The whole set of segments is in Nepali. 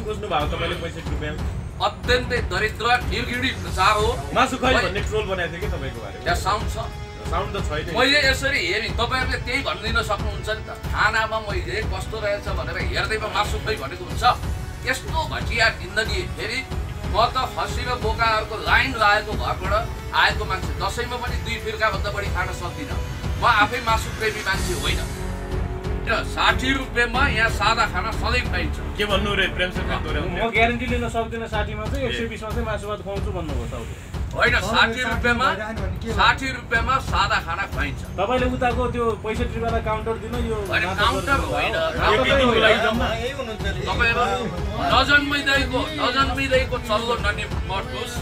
खोज्नु भएको तपाईले 65 रुपैयाँ अत्यन्तै दरिद्र निर्गिडी प्रचार हो मासु खै भन्ने ट्रोल बनाएको थियो के तपाईको बारे त्यहाँ साउन्ड छ साउन्ड त छैन मैले यसरी हेरि तपाईहरुले त्यही भनिदिन सक्नुहुन्छ नि त खानामा मैले कस्तो रहेछ भनेर हेर्दैमा मासु खै भनेको हुन्छ यस्तो घटिया जिन्दगी फेरि म त खसी र बोकाहरुको लाइन लागेको घरबाट आएको मान्छे दशैंमा पनि 2 फिर्का भन्दा बढी खान सक्दिन म आफै मासु प्रेमी मान्छे होइन र 60 रुपैयाँमा यहाँ सादा खाना सधैँ पाइन्छ के भन्नु रे प्रेम सर दोहोऱ्याउनु म ग्यारेन्टी लिन सक्दिन 60 मा चाहिँ 120 मा चाहिँ मासु भात खुवाउँछु भन्नुभयो तपाईले होइन 60 रुपैयाँमा सादा खाना खुवाइन्छ तपाईले उताको त्यो 65 रुपैयाँला काउन्टर दिन यो काउन्टर होइन तपाईहरु नजन्मिँदैको चल्लो ननि मर्नुहोस्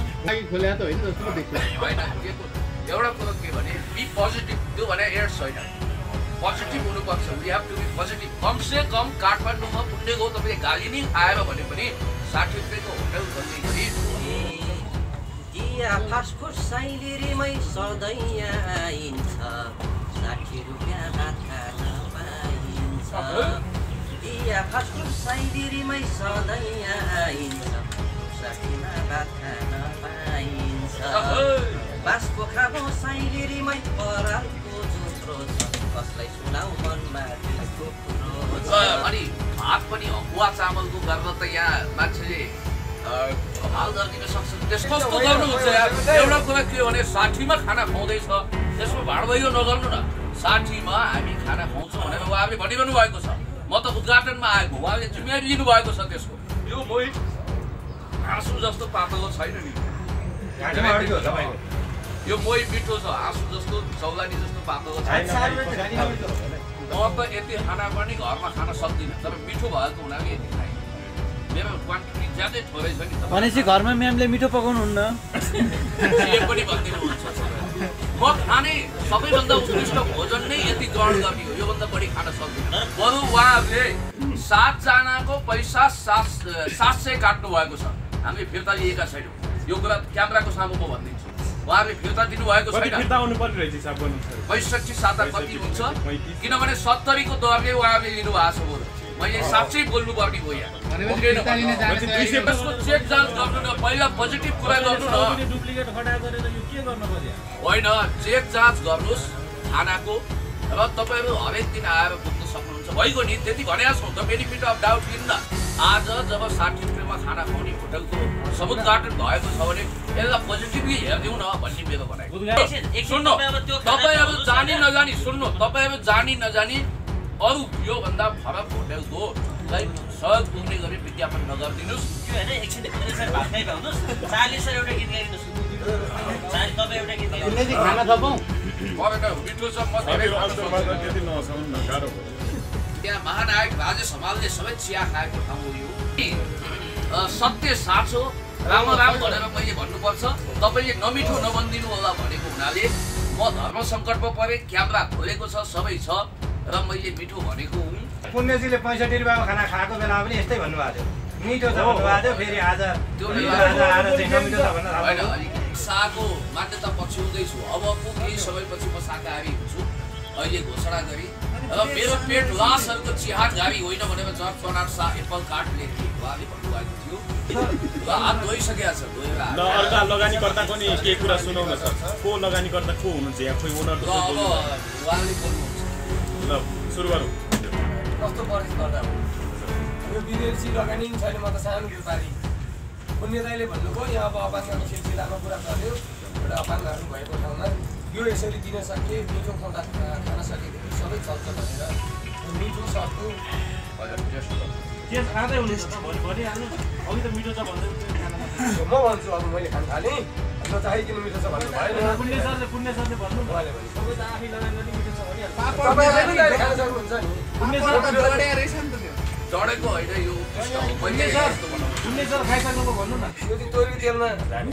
खोल्या त होइन जस्तो देख्छु होइन एउटा कुरो के भने बी पोजिटिभ त्यो भने एड्स होइन पोजिटिभ हुनुपर्छ we have to be positive कमसे कम काठमाडौँमा पुण्यको तपाईले गाली नै आएर भने पनि 60 रुपैयाँको होटल खोल्ने गरी दिया फास्ट फुड साइलिरीमै सधैँ आइन्छ 60 रुपैयाँ भात खान पाइन्छ दिया फास्ट फुड साइलिरीमै सधैँ आइन्छ 60 मा भात खान पाइन्छ बासपोखराको साइलिरीमै परालको जुत्रो छ कसलाई सुनाउ मनमा त्यसको कुरो छ अनि भात पनि अगुवा चामलको गरेर त यहाँ मान्छेले हाल गरिदिन सक्छ त्यसको कस्तो गर्नुहुन्छ यार एउटा कुरा के भने 60 मा खाना खुवाउँदैछ त्यसमा भाडभैयो नगर्नु न 60 मा हामी खाना खुवाउँछौँ भनेर उहाँले भनिरहनु भएको छ म त उद्घाटनमा आएको उहाँले जिम्मेवारी लिनु भएको छ त्यसको यो मोही आँसु जस्तो पातलो छैन नि यो मोही मिठो छ आँसु जस्तो चौलानी जस्तो पातलो छैन म त यति खाना पनि घरमा खान सक्दिनँ तर मिठो भएको हुनाले यति खाएँ मेरो क्वान्टिटी ज्यादै थोरै छ नि भनेपछि घरमा म्यामले मिठो पकाउनुहुन्न के पनि भन्दिनुहुन्छ म खाने सबैभन्दा उत्कृष्ट भोजन नै यति ग्रहण गर्ने हो योभन्दा बढी खान सक्दिनँ बरु उहाँहरूले 7 जनाको पैसा 700 काट्नु भएको छ हामी फिर्ता लिएका छैनौँ यो कुरा क्यामेराको सामु म भनिदिन्छु उहाँहरूले फिर्ता दिनुभएको छैन फिर्ता हुनु पर्ने रहेछ हिसाब गर्नु 65 साता कति हुन्छ किनभने 70 को दरले उहाँहरूले लिनु भएको छ बरु मैले साच्चै बोल्नु पर्ने हो यहाँ चेक जाँच गर्नु न पहिला पोजिटिभ कुरा गर्नु न डुप्लिकेट खडा गरेर यो के गर्न पर्यो होइन चेक जाँच गर्नुस् खानाको र तपाईहरु हरेक दिन आएर बुझ्न सक्नुहुन्छ भइगयो नि त्यति भनेको छौँ त बेनिफिट अफ डाउट लिन्न आज जब 60 रुपैयाँमा खाना खुवाउने होटलको समुद्घाटन भएको छ भने यसलाई पोजिटिभली हेर्दिउँ न भन्ने मेरो भनाइ सुन्नु तपाईहरु जानी नजानी सुन्नु तपाईहरु जानी नजानी अरु यो भन्दा फरक होटलको लाई सहज पुग्ने गरी विज्ञापन नगर्दिनुस् यो हैन एकछिन भातमै पाउनुस् 40 सर एउटा गीत गाइदिनुस् 40 तपाई एउटा गीत गाइदिनुस् खाना थपौं परेन मिठो छ म धेरै त्यति नसम्म गाह्रो हो त्यहाँ महानायक राजेश हमालले सबै चिया खाएको ठाउँ हो यो सत्य साँचो राम राम भनेर मैले भन्नुपर्छ तपाईले नमिठो नभन्दिनु होला भनेको हुनाले म धर्म संकटमा परे क्यामेरा खोलेको छ सबै छ र मैले मिठो भनेको हुँ पुण्यजीले 65 रुपैयाँको खाना खाएको बेलामा पनि यस्तै भन्नुभएको थियो मिठो छ भन्नुभएको थियो फेरि आज त्यो नमिठो छ भनेर साको मान्यता पछ्याउँदैछु अबको केही समयपछि म शाकाहारी हुन्छु अहिले घोषणा गरी र मेरो पेट लासहरूको चिहानघारी होइन भनेर जर्ज बर्नार्ड शा एप्पल कार्ड लेखे उहाँले भन्नुभएको थियो र हात धोइसकेका छ धोएर ल अर्का लगानीकर्ताको नि के कुरा सुनाउन छ को लगानीकर्ता को हुनुहुन्छ यहाँ खोइ ओनर अब उहाँले बोल्नुहुन्छ ल सुरु गरौँ कस्तो परिस गर्दा हो यो विदेशी लगानी पनि छैन म त सानो व्यापारी पुण्य दाइले भन्नुभयो यहाँ अब अपाङ्गको सिलसिलामा कुरा गर्यो एउटा अपाङ्गहरू भएको ठाउँमा यो यसरी दिन सके मिठो खाना सकेदेखि सबै चल्छ भनेर मिठो सक्नु त्यस खाँदै हुनुहुन्छ भोलि हाल्नु अघि त मिठो छ भन्दै म भन्छु अब मैले खान थालेँ नचाहिकन मिठो छ भन्नु भएन पुण्य सरले भन्नु भएन सबै त आफै लगानी गर्ने मिठो छ भनिहाल्छ तपाईहरुले पनि दाइले खान सक्नुहुन्छ नि पुण्य सर जडेको रहेछ नि त त्यो जडेको होइन यो पुण्य सर खाइसक्नुको भन्नु न यो चाहिँ तोरी तेलमा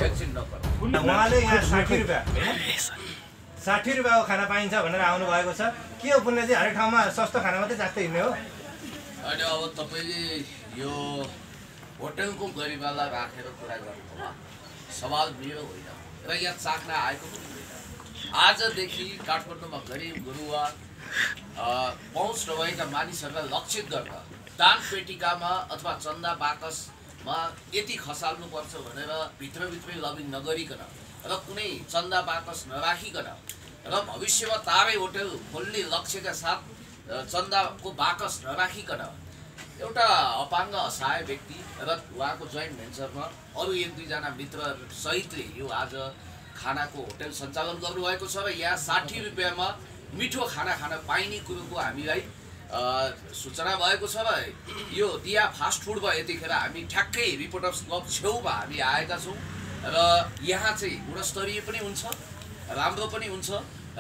एकछिन नगर उहाँले यहाँ 60 रुपैयाँ 60 रुपैयाँको खाना पाइन्छ भनेर आउनु भएको छ के हो पुण्यजी हरेक ठाउँमा सस्तो खाना मात्रै जाँदै हिँड्ने हो अनि अब तपाईले यो होटलको गरिबालाई राखेर कुरा गर्नुभयो सवाल मेरो होइन र यहाँ चाख्न आएको पनि आजदेखि काठमाडौँमा गरिब गुरुवा पहुँच नभएका मानिसहरूलाई लक्षित गरेर दान पेटिकामा अथवा चन्दा बाकसमा यति खसाल्नुपर्छ भनेर भित्रभित्रै लबिङ नगरिकन र कुनै चन्दा बाकस नराखिकन र भविष्यमा तारै होटल खोल्ने लक्ष्यका साथ चन्दाको बाकस नराखिकन एउटा अपाङ्ग असहाय व्यक्ति र उहाँको जोइन्ट भेन्चरमा अरू 1-2 मित्र सहितले यो आज खानाको होटल सञ्चालन गर्नुभएको छ र यहाँ 60 रुपियाँमा मिठो खाना खान पाइने कुरोको हामीलाई सूचना भएको छ र यो दिया फास्ट फुडमा यतिखेर हामी ठ्याक्कै रिपोर्टर्स क्लब छेउमा हामी आएका छौँ र यहाँ चाहिँ गुणस्तरीय पनि हुन्छ राम्रो पनि हुन्छ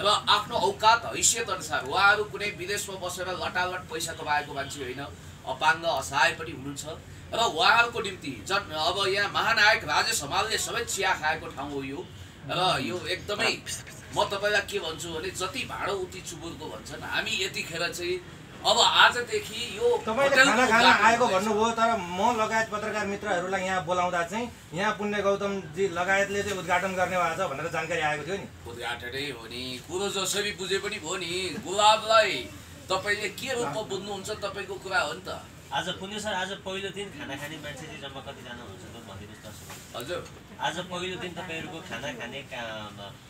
र आफ्नो औकात हैसियत अनुसार उहाँहरू कुनै विदेशमा बसेर लटालट पैसा कमाएको मान्छे होइन अपाङ्ग असहाय पनि हुनुहुन्छ र उहाँहरूको निम्ति अब यहाँ महानायक राजेश हमालले सबै चिया खाएको ठाउँ हो यो र यो एकदमै म तपाईँलाई के भन्छु भने जति भाँडो उति चुबुरको भन्छन् हामी यतिखेर चाहिँ अब आजदेखि यो तपाईले खाना खान आएको भन्नुभयो तर म लगायत पत्रकार मित्रहरूलाई यहाँ बोलाउँदा चाहिँ यहाँ पुण्य गौतमजी लगायतले चाहिँ उद्घाटन गर्ने भएको छ भनेर जानकारी आएको थियो नि उद्घाटनै हो नि कुरो जसरी बुझे पनि भयो नि गुलाबलाई तपाईले के रूपमा बुझ्नुहुन्छ तपाईँको कुरा हो नि त आज पुण्य सर आज पहिलो दिन खाना खाने मान्छे चाहिँ जम्मा कतिजना हुन्छ त भनिदिनुहोस् त हजुर आज पहिलो दिन तपाईँहरूको खाना खाने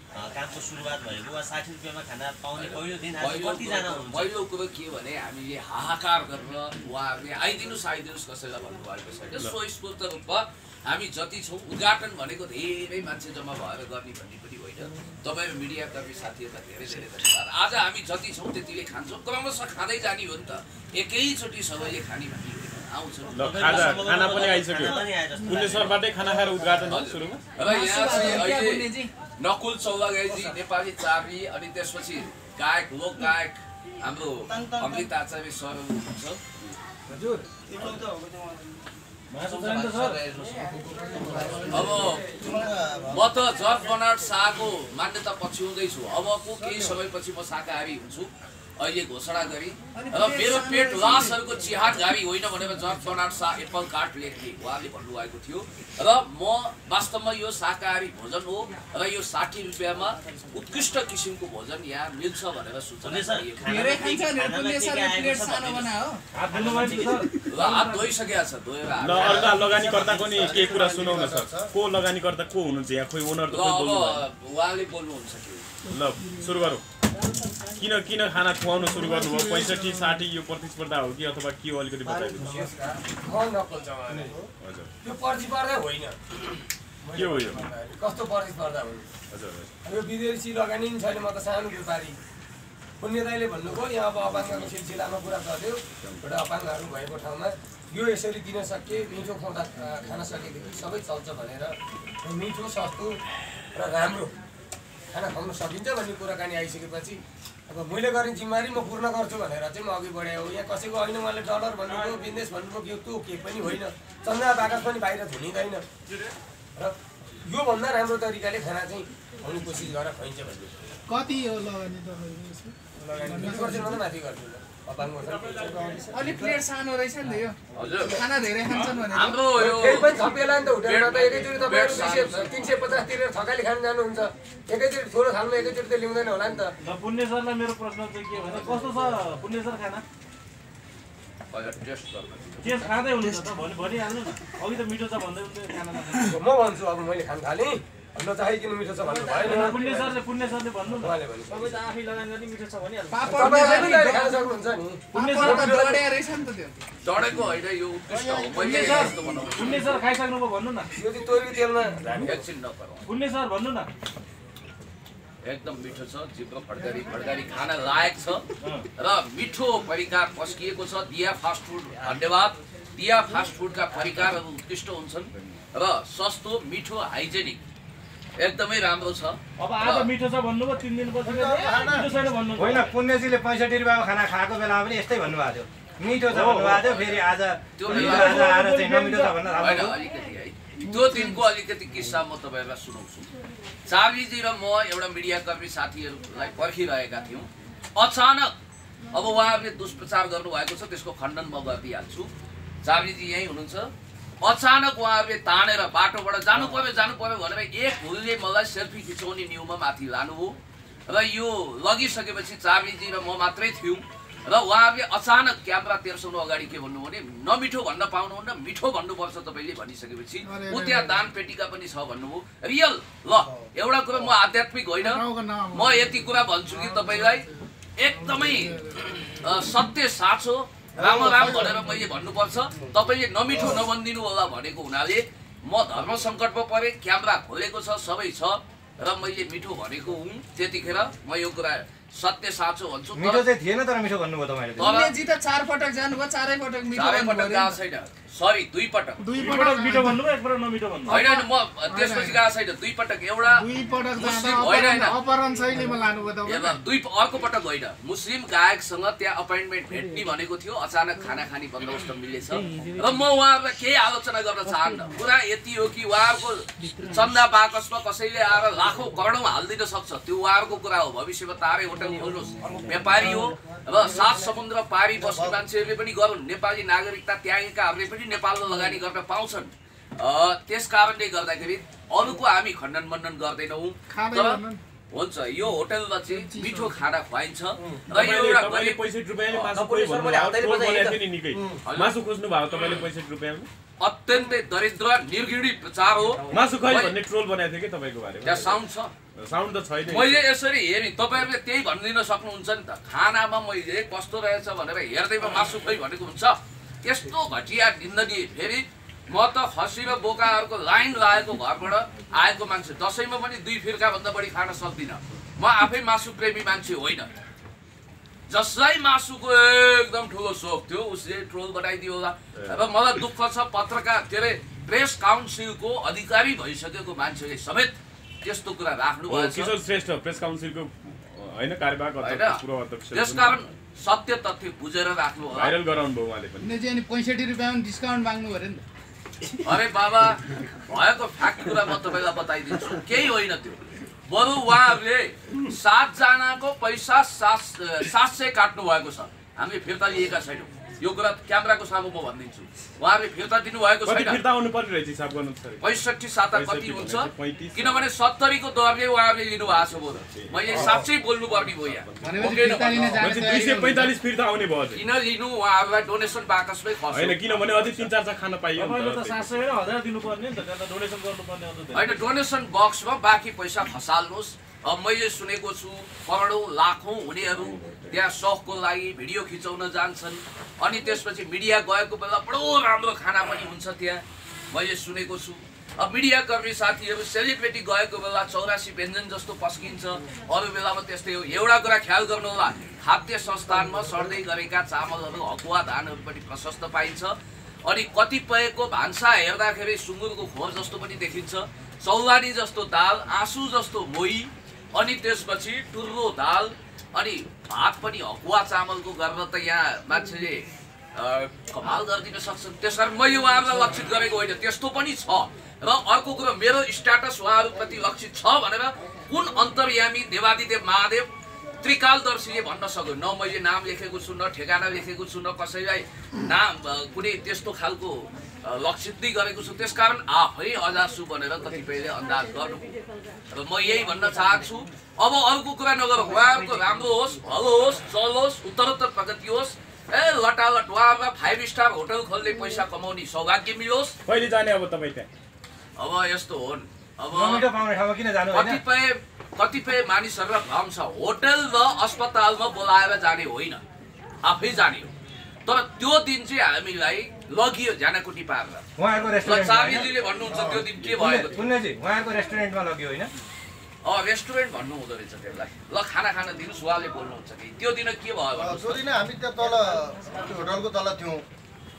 कामको सुरुवात भएको वा 60 रुपियाँमा खाना पाउने पहिलो दिन आज कतिजना हुन्छ पहिलो कुरो के भने हामीले हाहाकार गरेर उहाँहरूले आइदिनुहोस् कसैलाई भन्नुभएको छैन स्वस्फूर्त रूपमा हामी जति छौँ उद्घाटन भनेको धेरै मान्छे जम्मा भएर गर्ने भन्ने पनि होइन तपाईँ मिडियाकर्मी साथीहरूलाई धेरै धेरै धन्यवाद आज हामी जति छौँ त्यतिले खान्छौँ क्रमशः खाँदै जाने हो नि त एकैचोटि सबैले खाने भन्ने होइन खाना पनि आइसक्यो पुण्यसरबाटै खाना खाएर उद्घाटन हो सुरुमा र यहाँ चाहिँ अहिले नकुल चौलागाईजी नेपाली चाबी अनि त्यसपछि गायक लोक गायक हाम्रो अमृत आचार्य सर हुनुहुन्छ हजुर अब म त जर्ज बर्नार्ड शाहको मान्यता पछ्याउँदैछु अबको केही समयपछि म शाकाहारी हुन्छु अहिले घोषणा गरी र मेरो पेट लासहरूको चिहानघारी होइन भनेर George Bernard Shaw Apple Cart लेख्ने उहाँले भन्नुभएको थियो र म वास्तवमा यो शाकाहारी भोजन हो र यो 60 रुपियाँमा उत्कृष्ट किसिमको भोजन यहाँ मिल्छ भनेर सूचना हात धोइसकेका छ धोएर अर्का लगानीकर्ताको नि के कुरा सुनाउन सर को लगानीकर्ता को हुनुहुन्छ यहाँ खोइ ओनर त कोही बोल्नु उहाँले बोल्नुहुन्छ कि ल सुरु गरौँ किन खाना खुवाउन सुरु गर्नुभयो 65-60 यो प्रतिस्पर्धा हो कि अथवा के हो अलिकति बताइदिनु यो प्रतिस्पर्धा होइन के हो यो कस्तो प्रतिस्पर्धा हो हजुर यो विदेशी लगानी नि छैन म त सानो व्यापारी पुण्य दाइले भन्नुभयो यहाँ अब अपाङ्गको सिलसिलामा कुरा गर्यो एउटा अपाङ्गहरू भएको ठाउँमा यो यसरी दिन सके मिठो खुवाउँदा खान सकेदेखि सबै चल्छ भनेर मिठो सस्तो र राम्रो खाना खुवाउन सकिन्छ भन्ने कुराकानी आइसकेपछि अब मैले गर्ने जिम्मेवारी म पूर्ण गर्छु भनेर चाहिँ म अघि बढाएँ हो यहाँ कसैको होइन उहाँले डलर भन्नुभयो बिजनेस भन्नुभयो त्यो केही पनि होइन चन्दा बाकस पनि बाहिर धुनिँदैन र योभन्दा राम्रो तरिकाले खाना चाहिँ खुवाउने कोसिस गरेर खुवाइन्छ भन्ने कति हो लगानी तपाईँको 20% माथि गर्छु अलि प्लेट सानो रहेछ नि त यो खाना धेरै खान्छन् भने हाम्रो यो फेरि पनि थपिएला नि त होटेलमा त एकैचोटि तपाईँहरू 350 तिरेर थकाली खान जानुहुन्छ एकैचोटि ठुलो थाल्नु एकैचोटि त ल्याउँदैन होला नि त पुण्य सरलाई मेरो प्रश्न चाहिँ के भने कस्तो छ पुण्य सर खाना टेस्ट खाँदै हुनुहुन्छ त भनिहाल्नु न अघि त मिठो छ भन्दै हुन्थ्यो खाना म भन्छु अब मैले खान थालेँ नचाहिकन मिठो छ भन्नु भएन पुण्य सरले भन्नु न उहाँले भने तपाईँ त आफै लगान गर्ने मिठो छ भनिहाल्नु तपाईँले पनि अहिले खान सक्नुहुन्छ नि पुण्य सर डढिया रहेछ नि त त्यो डढेको होइन यो उत्कृष्ट हो मैले यस्तो बनाउँछु पुण्य सर खाइसक्नुभयो भन्नु न यो चाहिँ तोरी तेलमा एकछिन नगरौँ पुण्य सर भन्नु न एकदम मिठो छ जिब्रो फड्कारी खान लायक छ र मिठो परिकार पस्किएको छ दिया फास्ट फुड धन्यवाद दिया फास्ट फुडका परिकारहरू उत्कृष्ट हुन्छन् र सस्तो मिठो हाइजेनिक एकदमै राम्रो छ अब आज मिठो छ भन्नुभयो 3 दिनपछि मिठो छैन भन्नु होइन पुण्यजीले 65 रुपियाँको खाना खाएको बेलामा पनि यस्तै भन्नुभएको थियो मिठो छ भन्नुभएको थियो फेरि आज आएर चाहिँ नमिठो छ भनेर होइन अलिकति है त्यो दिनको अलिकति किस्सा म तपाईँहरूलाई सुनाउँछु चाबीजी र म एउटा मिडियाकर्मी साथीहरूलाई पर्खिरहेका थियौँ अचानक अब उहाँहरूले दुष्प्रचार गर्नुभएको छ त्यसको खण्डन म गरिदिइहाल्छु चाबीजी यहीँ हुनुहुन्छ अचानक उहाँहरूले तानेर बाटोबाट जानु पर्यो भनेर एक भुलले मलाई सेल्फी खिचाउने न्युमा माथि लानुभयो र यो लगिसकेपछि चाबीजी र म मात्रै थियौँ र र उहाँहरूले अचानक क्यामेरा तेर्साउनु अगाडि के भन्नु भने नमिठो भन्न पाउनुहुन्न, मिठो भन्नुपर्छ तपाईँले भनिसकेपछि ऊ त्यहाँ दान पेटिका पनि छ भन्नुभयो। रियल ल एउटा कुरा म आध्यात्मिक होइन, म यति कुरा भन्छु कि तपाईँलाई एकदमै सत्य साँचो राम राम भनेर मैले भन्नुपर्छ। तपाईँले नमिठो नभनिदिनु होला भनेको हुनाले म धर्म सङ्कटमा परेँ, क्यामेरा खोलेको छ, सबै छ र मैले मिठो भनेको हुँ। त्यतिखेर म यो कुरा सत्य साँचो भन्छु। मिठो चाहिँ थिएन तर मिठो भन्नुभयो तपाईँले। उमेशजी त 4 पटक जानुभयो, 4 पटक मिठो पटक गएको छैन, सरी 2 पटक। 2 पटक मिठो भन्नुभयो, एक पटक नमिठो भन्नुभयो। होइन म त्यसपछि गएको छैन, 2 पटक। एउटा 2 पटक मुस्लिम होइन, अपहरण शैलीमा लानुभयो तपाईँ। अर्को पटक होइन, मुस्लिम गायकसँग त्यहाँ अपोइन्टमेन्ट भेट्ने भनेको थियो, अचानक खाना खाने बन्दोबस्त मिलेछ र म उहाँहरूलाई केही आलोचना गर्न चाहन्न। कुरा यति हो कि उहाँहरूको चन्दा बाकसमा कसैले आएर लाखौँ करोडौँ हालिदिन सक्छ, त्यो उहाँहरूको कुरा हो। भविष्यमा तारै होटल खोल्नुहोस्, व्यापारी हो र 7 समुद्र पारी बस्ने मान्छेहरूले पनि गरून्, नेपाली नागरिकता त्यागेकाहरूले पनि नेपालमा लगानी गर्न पाउँछन्। त्यस कारणले गर्दाखेरि अरूको हामी खण्डन मण्डन गर्दैनौँ। हुन्छ, यो होटलमा चाहिँ मिठो खाना खुवाइन्छ र यो एउटा तपाईले 65 रुपैयाँले मासु खोइ भन्नुभयो, मासु खोज्नु भयो तपाईले 65 रुपैयाँमा। अत्यन्तै दरिद्र निर्घृणी प्रचार हो। मासु खै भन्ने ट्रोल बनाएको थियो कि तपाईँको बारेमा। त्यहाँ साउन्ड छ, साउन्ड त छैन। मैले यसरी हेरेँ, तपाईँहरूले त्यही भनिदिन सक्नुहुन्छ नि त। खानामा मैले कस्तो रहेछ भनेर हेर्दैमा मासु खै भनेको हुन्छ, त्यस्तो घटिया निन्दनीय। फेरि म त खसी र बोकाहरूको लाइन लागेको घरबाट आएको मान्छे, दसैँमा पनि 2 फिर्काभन्दा बढी खान सक्दिनँ। म आफै मासु प्रेमी मान्छे होइन। जसलाई मासुको एकदम ठुलो सोख थियो उसले ट्रोल बनाइदियो होला। र मलाई दुःख छ, पत्रकार के अरे प्रेस काउन्सिलको अधिकारी भइसकेको मान्छेले समेत त्यस्तो कुरा राख्नु भएको छ। किशोर श्रेष्ठ प्रेस काउन्सिलको होइन कार्यवाहक अध्यक्ष, पूर्व अध्यक्ष। त्यसकारण सत्य तथ्य बुझेर राख्नु होला। भाइरल गराउनु भयो उहाँले पनि। अनि 65 रुपैयाँमा डिस्काउन्ट माग्नु पर्यो नि त। अरे बाबा, भएको फ्याक्ट कुरा म तपाईँलाई बताइदिन्छु, केही होइन त्यो। बरु उहाँहरूले 7 जनाको पैसा 700 काट्नु भएको छ, हामीले फिर्ता लिएका छैनौँ। यो कुरा क्यामेराको सामु म भनिदिन्छु, उहाँहरूले फिर्ता दिनुभएको छैन। फिर्ता आउनु पर्ने रहेछ हिसाब गर्नु छ। 65 साता कति हुन्छ, किनभने 70 को दरले उहाँहरूले लिनुभएको छ। बरु मैले साँच्चै बोल्नु पर्ने भयो यहाँ। 245 फिर्ता आउने भयो। किन लिनु, उहाँहरूलाई डोनेसन बाकसमै खर्च होइन, किनभने अझै 3-4 खान पाइयो नि तपाईँले त त। 700 र 1000 दिनुपर्ने नि त, त्यहाँ त डोनेसन गर्नुपर्ने हो त। होइन, डोनेसन बक्समा बाँकी पैसा खसाल्नुहोस्। मैले सुनेको छु करोडौँ लाखौँ हुनेहरू त्यहाँ सौखको लागि भिडियो खिचाउन जान्छन्, अनि त्यसपछि मिडिया गएको बेला बडो राम्रो खाना पनि हुन्छ त्यहाँ, मैले सुनेको छु। अब मिडिया कर्मी साथीहरू सेलिब्रेटी गएको बेला 84 व्यञ्जन जस्तो पस्किन्छ, अरू बेलामा त्यस्तै हो। एउटा कुरा ख्याल गर्नु होला, खाद्य संस्थानमा सर्दै गरेका चामलहरू, हकुवा धानहरू पनि प्रशस्त पाइन्छ। अनि कतिपयको भान्सा हेर्दाखेरि सुँगुरको खोर जस्तो पनि देखिन्छ, चौलानी जस्तो दाल, आँसु जस्तो मोही, अनि त्यसपछि टुर्रो दाल, अनि भात पनि हकुवा चामलको गरेर त यहाँ मान्छेले कमाल गरिदिन सक्छन्। त्यसकारण मैले उहाँहरूलाई लक्षित गरेको होइन, त्यस्तो पनि छ। र अर्को कुरो, मेरो स्ट्याटस उहाँहरूप्रति लक्षित छ भनेर कुन अन्तर्यामी देवादिदेव महादेव त्रिकालदर्शीले भन्न सक्यो? न मैले नाम लेखेको छु, न ठेगाना लेखेको छु, न कसैलाई नाम कुनै त्यस्तो खालको लक्षित नै गरेको छु। त्यसकारण आफै अजासु बनेर कतिपयले अन्दाज गर्नु। र म यही भन्न चाहन्छु, अब अरूको कुरा नगर, उहाँहरूको राम्रो होस्, भलो होस्, चलोस्, उत्तरोत्तर प्रगति होस्। लटालट उहाँमा 5 स्टार होटल खोल्ने पैसा कमाउने सौभाग्य मिलोस्। कहिले जाने अब तपाईँ त्यहाँ? अब यस्तो हो नि, अब मिठो पाउने ठाउँमा किन जानु होइन? कतिपय मानिसहरूलाई भ्रम छ, होटल र अस्पतालमा बोलाएर जाने होइन, आफै जाने हो। तर त्यो दिन चाहिँ हामीलाई लगियो झानाकुटी पारेर। उहाँहरूको रेस्टुरेन्ट चाबीजीले भन्नुहुन्छ त्यो दिन के भयो? पुण्यजी उहाँहरूको रेस्टुरेन्टमा लग्यो होइन? रेस्टुरेन्ट भन्नु हुँदो रहेछ त्यसलाई। ल खाना खान दिनुहोस्, उहाँले बोल्नुहुन्छ कि त्यो दिन के भयो? त्यो दिन हामी त्यहाँ तल होटलको तल थियौँ,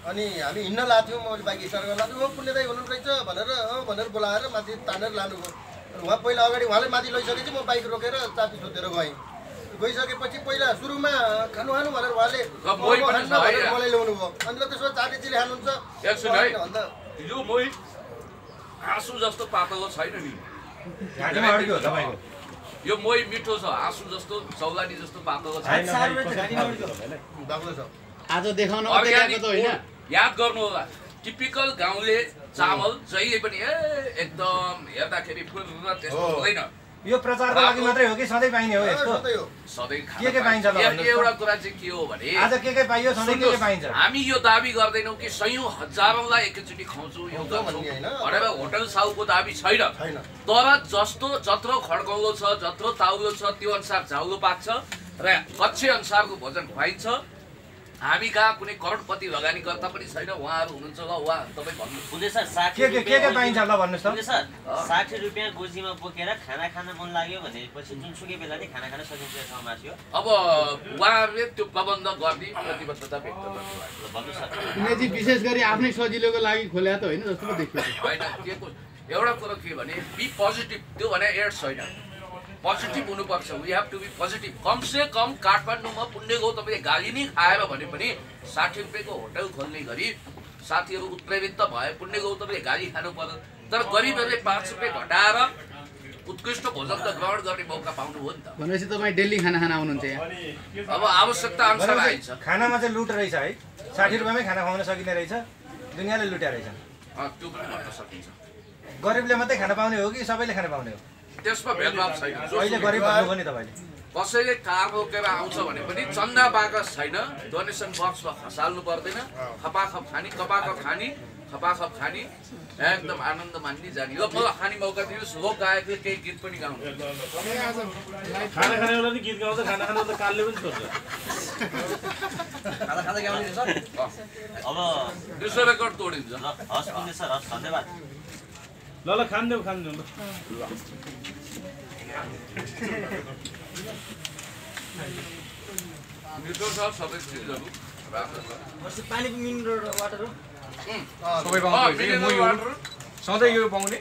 अनि हामी हिँड्न लाग्थ्यौँ। मैले बाइक स्टार्ट गर्न लाग्थ्यौँ, पुण्य दाइ हुनु रहेछ भनेर बोलाएर माथि तानेर लानुभयो। उहाँ पहिला अगाडि उहाँले माथि लैसकेपछि म बाइक रोकेर चाबी सोधेर गएँ। गइसकेपछि पहिला सुरुमा खानु भनेर उहाँले मलाई ल्याउनु भयो। अनि त्यसमा चाबीजीले खानुहुन्छ अन्त यो मै आँसु जस्तो पातलो छैन नि, यो मोही मिठो छ, आँसु जस्तो चौलानी जस्तो पातलो छैन। आज देखाउन त होइन, याद गर्नु होला, टिपिकल गाउँले चामल जहिले पनि एकदम हेर्दाखेरि फुर्र त्यस्तो हुँदैन। यो प्रचारको लागि मात्रै हो कि सधैँ पाइने हो यस्तो सधैँ के पाइन्छ ल एउटा कुरा चाहिँ के हो भने आज के पाइयो सधैँ के पाइन्छ हामी यो दाबी गर्दैनौँ कि सयौं हजारौंलाई एकैचोटि खुवाउँछु यो गर्छौँ भनेर होटल साउको दाबी छैन तर जत्रो खड्कौलो छ जत्रो ताउलो छ त्यो अनुसार चाउलो पाक्छ र कच्चे अनुसारको भोजन खुवाइन्छ हामी कहाँ कुनै करोडपति लगानीकर्ता पनि छैन उहाँहरू हुनुहुन्छ ल उहाँ तपाईँ भन्नु पुलिस सर के पाइन्छ ल भन्नुहोस् त सर 60 रुपैयाँ गोजीमा बोकेर खाना खान मन लाग्यो भनेपछि जुनसुकै बेला नै खाना खान सकिन्छ समाज हो अब उहाँहरूले त्यो प्रबन्ध गर्ने प्रतिबद्धता व्यक्त गर्नुभएको भन्नु सर कुनैजी विशेष गरी आफ्नै सजिलोको लागि खोल्या त होइन जस्तो देखियो होइन के एउटा कुरो के भने बी पोजिटिभ त्यो भने एड्स होइन पोजिटिभ हुनुपर्छ we have to be positive कमसे कम काठमाडौँमा पुण्य गाउँ तपाईँले गाली नै खाएर भने पनि 60 रुपियाँको होटल खोल्ने गरी साथीहरू उत्प्रेरित भए पुण्य गाउँ तपाईँले गाली खानु पर्यो तर गरिबहरूले 5 रुपियाँ घटाएर उत्कृष्ट भोजन त ग्रहण गर्ने मौका पाउनु हो नि त भनेपछि तपाईँ डेली खाना खान आउनुहुन्छ यहाँ अब आवश्यकता अनुसार आइन्छ खानामा चाहिँ लुट रहेछ है 60 रुपियाँमै खाना खुवाउन सकिने रहेछ दुनियाँले लुट्या रहेछ त्यो पनि भन्न सकिन्छ गरिबले मात्रै खाना पाउने हो कि सबैले खाना पाउने हो त्यसमा भेदभाव छैन अहिले गरिब भन्नुभयो नि तपाईँले कसैले कार बोकेर आउँछ भने पनि चन्दा बाकस छैन डोनेसन बक्समा खसाल्नु पर्दैन खपाखप खानी कपाकप खानी खपाखप खानी एकदम आनन्द मान्ने जाने ल मलाई खाने मौका दिनुहोस् लोक गायकले केही गीत पनि गाउनु खाना खाने बेला नि गीत गाउँछ खाना खाने बेला कालले पनि छोड्छ खाना खाँदै गाउने सर अब त्यसो रेकर्ड तोडिन्छ हस् पुग्ने सर हस् धन्यवाद ल खान्देऊ ल मिठो छ सबै चिजहरू राम्रो छ पानी मिनरल वाटर हो सबै पाउँछ सधैँ यो पाउने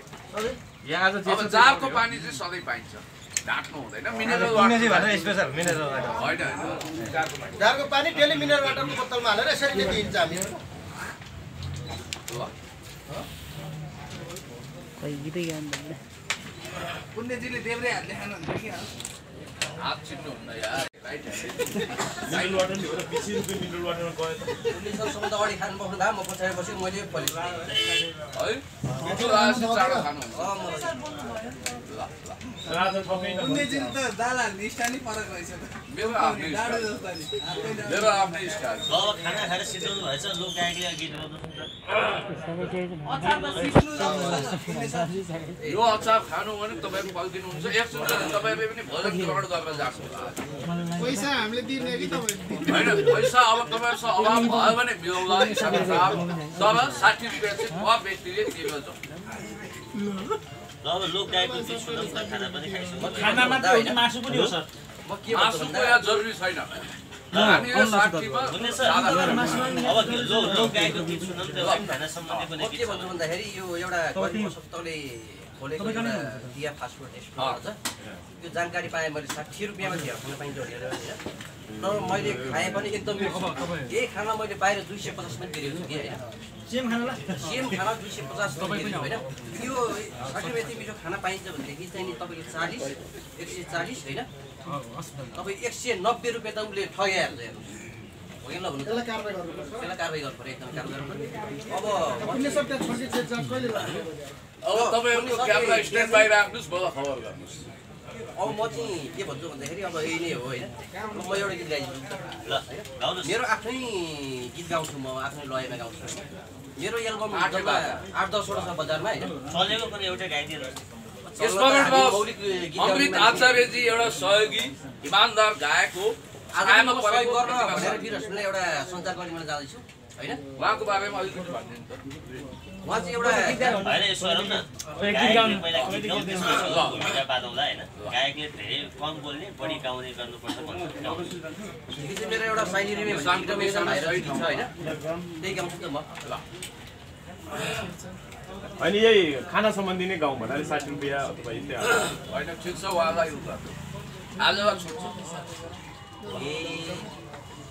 यहाँ आज अब जारको पानी चाहिँ सधैँ पाइन्छ ढाक्नु हुँदैन mineral water special mineral water होइन जारको पानी डेली मिनरल वाटरको बोतलमा हालेर यसरी नै दिन्छ हामी पुण्यजीले देब्रे हातले खानुहुन्छ कि हात छिट्नु हुन्न यार राइट मिनरल वाटर नि हो र 20 रुपैयाँ मिनरल वाटरमा गयो पुलिसहरुसँग त अगाडि खानु पाउँदा म पछाडि बसेँ मैले पुलिस है मिठो लागेपछि चाँडो खानु राजा ठकै न पुण्यजी त दाल हाल्ने स्टाइल फरक रहेछ त मेरो आफ्नै डाडो जस्तो नि मेरो आफ्नै स्टाइल अब खाना खाएर सिद्धाउनु भएछ लोक गायकले गीत यो अचार खानु भने तपाईँहरू फल्किनुहुन्छ एकचोटि तपाईँहरूले पनि भोजन ग्रहण गरेर जानु पैसा हामीले दिने कि तपाईँ होइन पैसा अब तपाईँहरूसँग अभाव भयो भने मिलाउला हिसाब किताब तर 60 रुपियाँ चाहिँ पर व्यक्तिले दिनु छ अब लोक गायकको गीत सुन्दा त खाना पनि खाइसक्यो खाना मात्र होइन मासु पनि हो सर मासुको यहाँ जरुरी छैन हामीले 60 मा अब लोक गायकको गीत सुन्दा त खाना सम्बन्धी पनि के भन्नु भन्दाखेरि यो एउटा सप्ताहले खोलेको एउटा दिया फास्ट फुड रेस्टुरेन्ट छ त्यो जानकारी पाएँ मैले 60 रुपियाँमा थियो खाना पाइन्छ भनेर हैन तर मैले खाएँ पनि एकदम मिठो यही खाना मैले बाहिर 250 मा तिरेको छु कि हैन सेम खाना 250 रुपैयाँ हैन यो 60 रुपैयाँ मिठो खाना पाइन्छ भनेदेखि चाहिँ नि तपाईले 40 140 हैन तपाई 190 रुपैयाँ त उले ठग्याहाल्छ होइन ल भन्नु त्यसलाई कारबाही गर्नुपर्छ एकदम कारबाही गर्नुपर्छ अब अन्य सब त्यहाँ छोड्के चेक जाँच कहिले लाग्यो अब तपाईहरुको क्यामेरा स्ट्यान्ड बाइ राख्नुस् मलाई खबर गर्नुस् अब म चाहिँ के भन्छु भन्दाखेरि अब यही नै हो हैन म एउटा गीत गाइदिन्छु ल गाउनुस् मेरो आफ्नै गीत गाउँछु म आफ्नै लयमा गाउँछु मेरो एल्बम 8-10 वटा छ बजारमा हैन चलेको पनि एउटा गाइदिनुहोस् अमृत आचार्यजी एउटा सहयोगी इमानदार गायक हो आजमा सहयोग गर्न भनेर वीरहरुले एउटा सञ्चारकर्मीमा जाँदैछु हैन उहाँको बारेमा अलिकति भन्दिनु त उहाँ चाहिँ एउटा हैन यसो गरौँ न गायकले पहिला गीत गाउँदा बादौँला हैन गायकले धेरै कम बोल्ने बढी गाउने गर्नुपर्छ भन्छ मेरो एउटा शैली रे सङ्गीतमै छ हैन त्यही गाउँछु त म ल अनि यही खाना सम्बन्धी नै गाउँ भन्नाले 60 रुपैयाँ अथवा यस्तै होइन ठिक छ उहाँलाई आजमा छुट्छु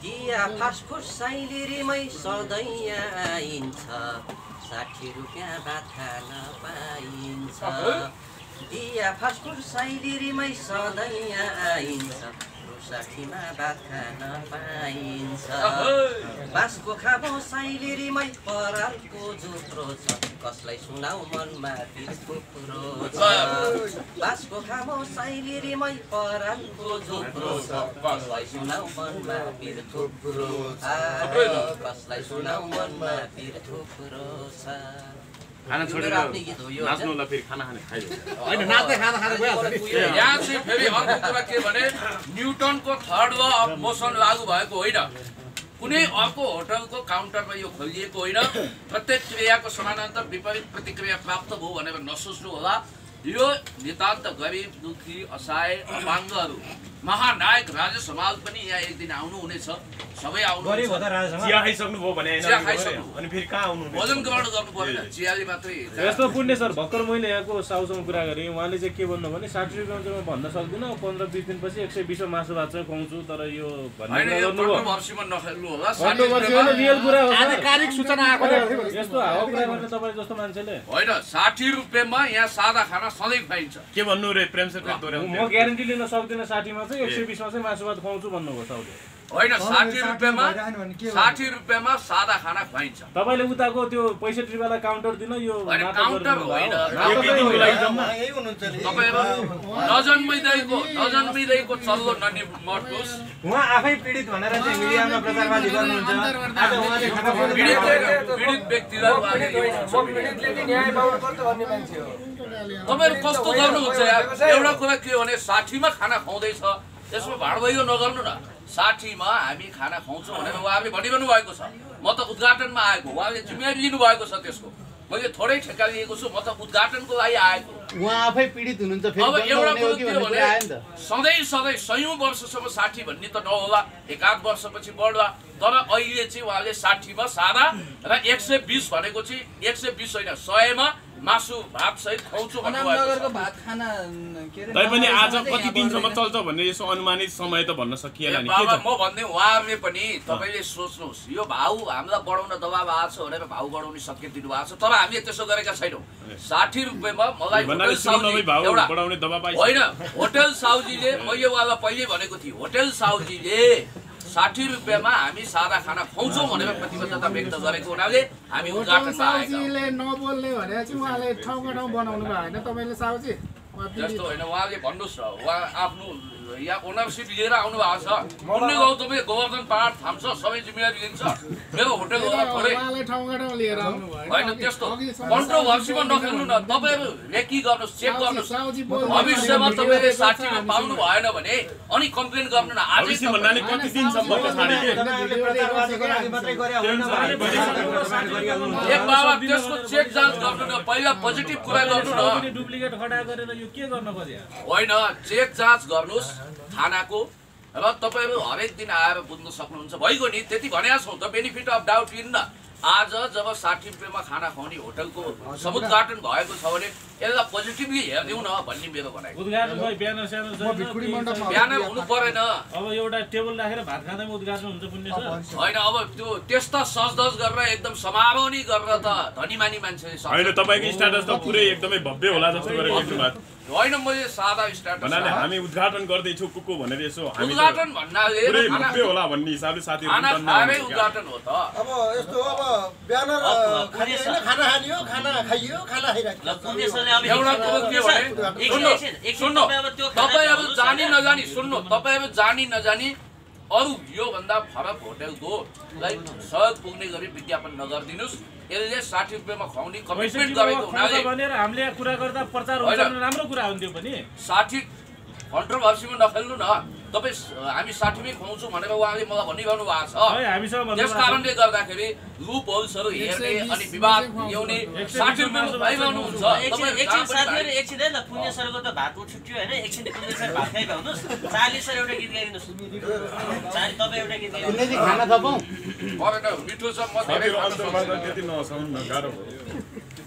दिया फास्ट फुड साइलिरीमै सधैँ आइन्छ 60 रुपियाँ भात खान पाइन्छ दिया फास्ट फुड साइलिरीमै सधैँ आइन्छ 60मा भात खान पाइन्छ बाँसको खाबो साइलेरीमै परालको जुत्रो छ कसलाई सुनाउ मनमा दिल थुप्रो छ बाँसको खाबो साइलेरीमै परालको जुत्रो छ कसलाई सुनाउ मनमा दिल थुप्रो कसलाई सुनाउ मनमा दिल थुप्रो छ खाना छोडेर नाच्नुलाई फेरि खाना खाने खाइयो होइन नाच्दै खाना खाँदै गइहाल्छ नि यहाँ चाहिँ फेरि अर्को कुरा के भने न्युटनको थर्ड ल अफ मोसन लागू भएको होइन कुनै अर्को होटलको काउन्टरमा यो खोलिएको होइन प्रत्येक क्रियाको समानान्तर विपरीत प्रतिक्रिया प्राप्त भयो भनेर नसोच्नु होला यो नितान्त गरिब दुखी असहाय अपाङ्गहरू महानायक राजेश हमाल पनि यहाँ एक दिन आउनु हुनेछ सबै आउनु चिया खाइसक्नु भयो भने अनि फेरि कहाँ आउनु भोजन ग्रहण गर्नु पर्दैन चियाले मात्रै यस्तो पुण्य सर भर्खर मैले यहाँको साउसँग कुरा गरेँ उहाँले चाहिँ के भन्नु भने 60 रुपियाँमा चाहिँ म भन्न सक्दिनँ 15-20 दिनपछि 120 मा मासु भात चाहिँ खुवाउँछु तर यो रियल कुरा हो आधिकारिक सूचना आएको यस्तो हावा कुरा गर्ने तपाईँ जस्तो मान्छेले होइन 60 रुपियाँमा यहाँ सादा खाना सधैँ खाइन्छ के भन्नु रे प्रेम सर म ग्यारेन्टी लिन सक्दिनँ 60 मा चाहिँ 120 मा चाहिँ मासु भात खुवाउँछु भन्नुभयो साउले होइन 60 रुपियाँमा सादा खाना खुवाइन्छ तपाईले उताको त्यो 65 रुपियाँलाई काउन्टर दिन यो काउन्टर होइन नजन्मिँदैको चल्लो ननिमर्नुहोस् उहाँ आफै पीडित भनेर चाहिँ मिडियामा प्रचारबाजी गर्नुहुन्छ आज उहाँले खाना पीडित व्यक्तिलाई न्याय पाउनु पर्छ भन्ने मान्छे हो तपाईहरु कस्तो गर्नुहुन्छ यार एउटा कुरा के हो भने 60 मा खाना खुवाउँदैछ त्यसमा भाडभैयो नगर्नु न 60 मा हामी खाना खुवाउँछौँ भनेर उहाँले भनिरहनु भएको छ म त उद्घाटनमा आएको उहाँले जिम्मेवारी लिनु भएको छ त्यसको मैले थोरै ठेक्का लिएको छु म त उद्घाटनको लागि आएको उहाँ आफै पीडित हुनुहुन्छ फेरि अब एउटा कुरो के हो भने सधैँ सयौं वर्षसम्म 60 भन्ने त नहोला एकाध वर्षपछि बढ्ला तर अहिले चाहिँ उहाँले 60 मा सादा र 120 भनेको चाहिँ 120 होइन 100 मा मासु भात सहित खुवाउँछु नगरको भात खाना के रे तैपनि आज कति दिनसम्म चल्छ भन्ने यसो अनुमानित समय त भन्न सकिएला नि के छ म भन्ने उहाँहरूले पनि तपाईले सोच्नुहोस् यो भाउ हामीलाई बढाउन दबाब आएको छ भनेर भाउ बढाउने सकेत दिनु भएको छ तर हामीले त्यसो गरेका छैनौं 60 रुपैयाँमा मलाई होटल साउजी बढाउने दबाब होइन होटल साउजीले मैले उहाँलाई पहिले भनेको थिएँ होटल साउजीले 60 रुपैयाँमा हामी सादा खाना खुवाउँछौँ भनेर प्रतिबद्धता व्यक्त गरेको हुनाले हामी उद्घाटनमा आएका साउजीले नबोल्ने भने चाहिँ उहाँले ठाउँको ठाउँ बनाउनु भयो हैन तपाईले साउजी जस्तो होइन उहाँले भन्नुहोस् न उहाँ आफ्नो यहाँ ओनरसिप लिएर आउनु भएको छ कुनै गाउँ तपाईँ गोवर्धन पहाड थाम्छ सबै जिम्मेवारी लिन्छ मेरो होटल होला थोरै उहाँले ठाउँको ठाउँ लिएर आउनु भयो होइन त्यस्तो कन्ट्रोभर्सीमा नखेल्नु न तपाईहरु रेकी गर्नुहोस् चेक गर्नुहोस् भविष्यमा तपाईले 60 मा पाउनु भएन भने अनि कम्प्लेन गर्नु न आजै भन्नाले कति दिनसम्म पछाडी के एक बाबा त्यसको चेक जाँच गर्नु न पहिला पोजिटिभ कुरा गर्नु न डुप्लिकेट खडा गरेर यो के गर्न पर्यो होइन चेक जाँच गर्नुहोस् थानाको र तपाईहरु हरेक दिन आएर बुझ्न सक्नुहुन्छ भइगयो नि त्यति भनेका छौं त बेनिफिट अफ डाउट लिन्न आज जब 60 रुपैयाँमा खाना खुवाउने होटलको समुद्घाटन भएको छ भने यसलाई पोजिटिभली हेर्दिउ न भन्ने मेरो भनाइ उद्घाटन भई ब्यानर स्यानर ब्यानर हुनु परेन अब एउटा टेबल राखेर भात खाँदैमा उद्घाटन हुन्छ पुण्य सर होइन अब त्यो त्यस्ता सजधज गरेर एकदम समारोह नि गरेर त धनीमानी मान्छेले होइन तपाईको स्ट्याटस त पुरै एकदमै भव्य होला जस्तो गरेर लेख्नु भएको होइन मैले सादा स्ट्याटस भन्नाले हामी उद्घाटन गर्दै छौ कुको भनेर यसो हामी उद्घाटन भन्नाले पुरै भव्य होला भन्ने हिसाबले साथीहरु खाना खाने उद्घाटन हो त अब यस्तो अब ब्यानर खाने हैन खाना खानियो खाना खाइयो खाना खाइराख्यो एउटा कुरो के भने सुन्नु तपाई अब जानी नजानी सुन्नु तपाई अब जानी नजानी अरु यो भन्दा फरक होटलको लाइक सहयोग पुग्ने गरी विज्ञापन नगर्दिनुस् यसले 60 रुपैयाँमा खुवाउने कमिटमेन्ट गरेको हुनाले भनेर हामीले कुरा गर्दा प्रचार हुन्छ राम्रो कुरा हुन्थ्यो पनि 60 कन्ट्रोभर्सीमा नखेल्नु न तपाई हामी 60 मै खुवाउँछौँ भनेर उहाँले मलाई भनिरहनु भएको छ त्यस कारणले गर्दाखेरि लुप होल्सहरु हेर्ने अनि विवाद ल्याउने 60 रुपैयाँमा पाइरहनु हुन्छ एकछिन साथीहरु एकछिन है ल पुण्य सरको त भातको छुट्यो हैन एकछिन पुण्य सर भात खाइ भ्याउनुस् 40 सर एउटा गीत गाइदिनुस् तपाई एउटा गीत गाइदिनुस् पुण्यजी खाना थपौं मलाई त मिठो छ म धेरै अन्तरमा त त्यति नसाउनु न गाह्रो भयो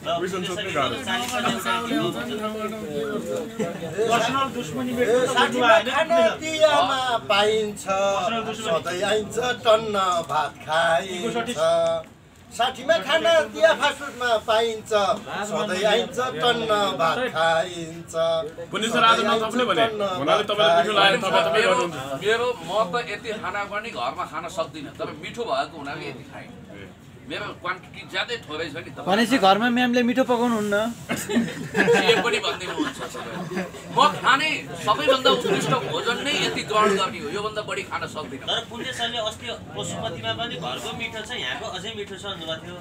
क्वेशन सोध्नु गाह्रो पर्सनल दुश्मनी खानातियामा पाइन्छ सधैँ आइन्छ टन्न भात खाइन्छ 60मा खाना दिया फास्टफुडमा पाइन्छ सधैँ आइन्छ टन्न भात खाइन्छ पुण्य सर आज नथप्ने भने हुनाले तपाईले मिठो लाग्यो तपाई गर्नुहुन्छ मेरो म त यति खाना पनि घरमा खान सक्दिनँ तर मिठो भएको हुनाले यति खाएँ मेरो क्वान्टिटी ज्यादै थोरै छ नि भनेपछि घरमा म्यामले मिठो पकाउनुहुन्न के पनि भन्दिनुहुन्छ म खाने सबैभन्दा उत्कृष्ट भोजन नै यति ग्रहण गर्ने हो योभन्दा बढी खान सक्दिनँ तर पुण्य सरले अस्ति पशुपतिमा पनि घरको मिठो छ यहाँको अझै मिठो छ भन्नुभएको थियो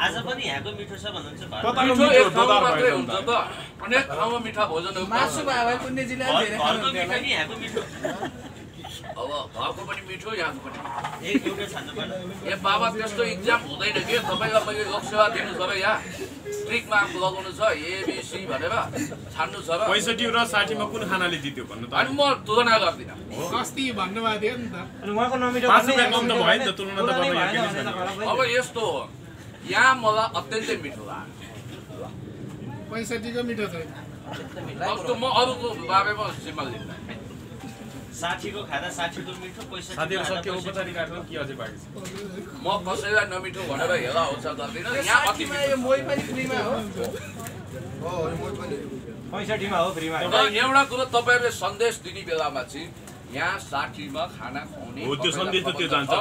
आज पनि यहाँको मिठो छ भन्नुहुन्छ मिठो एक ठाउँमा मात्रै हुन्छ त अनेक ठाउँमा मिठा भोजनहरू मासु भयो पुण्यजीले धेरै घरको मिठो कि यहाँको मिठो अब घरको पनि मिठो यहाँको पनि एउटै छान्नु पर्छ ए बाबा त्यस्तो इक्जाम हुँदैन के तपाईँलाई मैले लोकसेवा दिनु छ र यहाँ ट्रिक मार्क लगाउनु छ एबिसी भनेर छान्नु छ र 65 र 60 मा कुन खानाले जित्यो भन्नु त अनि म तुलना गर्दिनँ अस्ति भन्नुभएको थियो नि त अनि उहाँको नमिठो 5 रुपैयाँ कम त भयो नि त तुलना त गर्न योग्य नै छैन अब यस्तो हो यहाँ मलाई अत्यन्तै मिठो लाग्यो 65 को मिठो छैन अब त म अरूको बारेमा जिम्मा लिन्न 60 को खाँदा 60 को मिठो 65 साथीहरु सके उपचारिक राख्नु के अझै बाँकी छ म कसैलाई नमिठो भनेर हेला आउँछ गर्दिनँ यहाँ अति यो मोही पनि फ्रीमा हो हो यो मोही पनि 65 मा हो फ्रीमा र एउटा कुरो तपाईहरुले सन्देश दिने बेलामा चाहिँ यहाँ 60 मा खाना खुवाउने हो त्यो सन्देश त त्यो जान्छ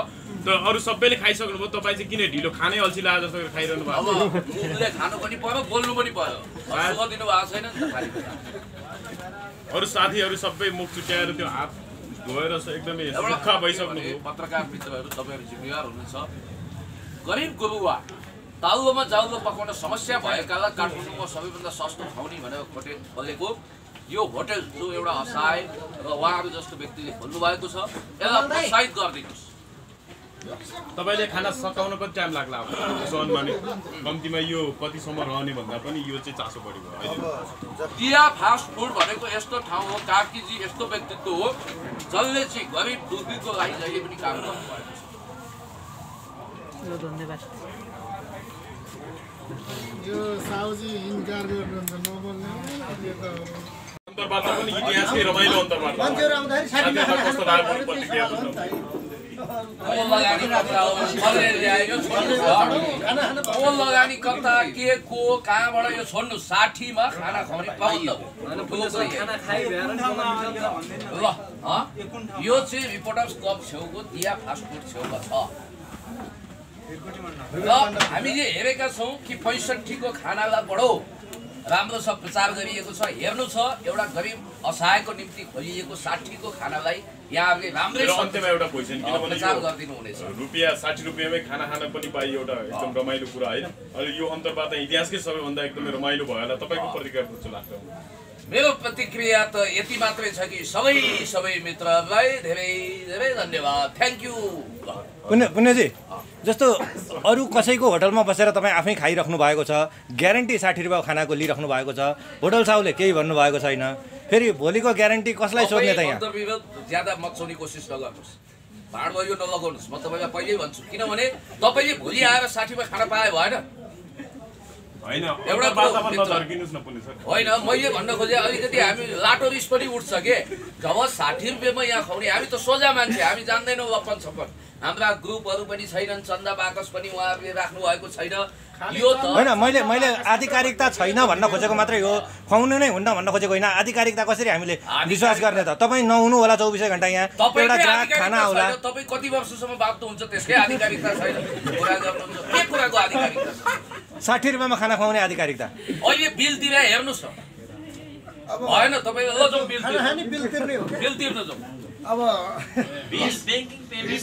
तर अरु सबैले खाइसक्नु भयो तपाई चाहिँ किन ढिलो खानै अल्छी लागे जस्तो खाइरहनु अब भएको मुखले खानु पनि पर्यो बोल्नु पनि पर्यो सुख दिनु भएको छैन नि त खाली अरु साथीहरु सबै मुख चुट्याएर त्यो हात धोएर एकदमै सुख भइसक्नु भयो पत्रकार मित्रहरु तपाईहरु जिम्मेवार हुनुहुन्छ गरिब गुरुवा तालुमा जाउलो पकाउन समस्या भएकालाई काठमाडौँमा सबैभन्दा सस्तो ठाउँ नि भनेर खोलेको यो होटल जो एउटा असहाय र उहाँहरु जस्तो व्यक्तिले खोल्नु भएको छ यसलाई प्रोत्साहित गरिदिनुस् तपाईले खाना सकाउन कति टाइम लाग्ला सन् माने कम्तिमा यो कति सम्म रहने भन्दा पनि यो चाहिँ चासो बढी भयो दिया फास्ट फुड भनेको यस्तो ठाउँ हो कार्कीजी यस्तो व्यक्तित्व हो जसले चाहिँ गरिब दुखीको लागि जहिले पनि काम गर्नुभएको छ धन्यवाद यो साउजी इन्कार गर्नुहुन्छ नबोल्ने अन्तर्वार्ता पनि इतिहासकै रमाइलो अन्तर्वार्ता मान्छेहरु आउँदाखेरि 60 मा खाना कस्तो लाग्यो प्रतिक्रिया बुझ्नु लगानी कता के को कहाँबाट यो छोड्नु 60 मा खाना खुवाउने पाउनु ल यो चाहिँ रिपोर्टर्स क्लब छेउको दिया फास्ट फुड छेउमा छ र हामीले हेरेका छौँ कि 65 को खानालाई बढो राम्रो छ प्रचार गरिएको छ हेर्नु छ एउटा गरिब असहायको निम्ति खोलिएको 60 को खानालाई यहाँले राम्रै अन्त्यमा एउटा क्वेशन किनभने प्रचार गरिदिनु हुनेछ रुपैयाँ 60 रुपैयाँमै खाना खान पनि पाइयो एउटा एकदम रमाइलो कुरा हैन अहिले यो अन्तर्वार्ता इतिहासकै सबैभन्दा एकदमै रमाइलो भयो होला तपाईको प्रतिक्रिया कस्तो लाग्छ मेरो प्रतिक्रिया त यति मात्रै छ कि सबै मित्रहरूलाई धेरै धेरै धन्यवाद थ्यांक यू पुण्यजी जस्तो अरू कसैको होटलमा बसेर तपाईँ आफै खाइराख्नु भएको छ ग्यारेन्टी 60 रुपैयाँ खानाको लिइराख्नु भएको छ होटल साउले केही भन्नु भएको छैन फेरि भोलिको ग्यारेन्टी कसलाई सोध्ने त यहाँ ज्यादा मचाउने कोसिस नगर्नुहोस् भाँडमा यो नलगाउनुहोस् म तपाईँलाई पहिल्यै भन्छु किनभने तपाईँले भोलि आएर 60 मा खाना पाए भएन हैन एउटा बाता पनि नझर्किनुस् न पुण्य सर होइन मैले भन्न खोजे अलिकति हामी लाटो रिस पनि उठ्छ के जब 60 रुपैयाँमा यहाँ खुवाउने हामी त सोझा मान्छे हामी जान्दैनौँ लप्पन छप्पन हाम्रा ग्रुपहरू पनि छैनन् चन्दा बाकस पनि उहाँहरूले राख्नु भएको छैन यो त हैन मैले आधिकारिकता छैन भन्न खोजेको मात्रै हो खुवाउनु नै हुन्न भन्न खोजेको होइन आधिकारिकता कसरी हामीले विश्वास गर्ने त तपाईँ नहुनु होला 24 घण्टा यहाँ एउटा ग्राहक खाना आउला तपाईँ कति वर्षसम्म बाध्नुहुन्छ त्यसकै आधिकारिकता छैन कुरा गर्नुहुन्छ के कुराको आधिकारिकता 60 रुपैयाँमा खाना खुवाउने आधिकारिकता अहिले बिल तिरेर हेर्नुस् न भएन तपाईँ बिल तिर्ने हो बिल तिर्न जाउँ अब ब्याङ्किङ पेमेन्ट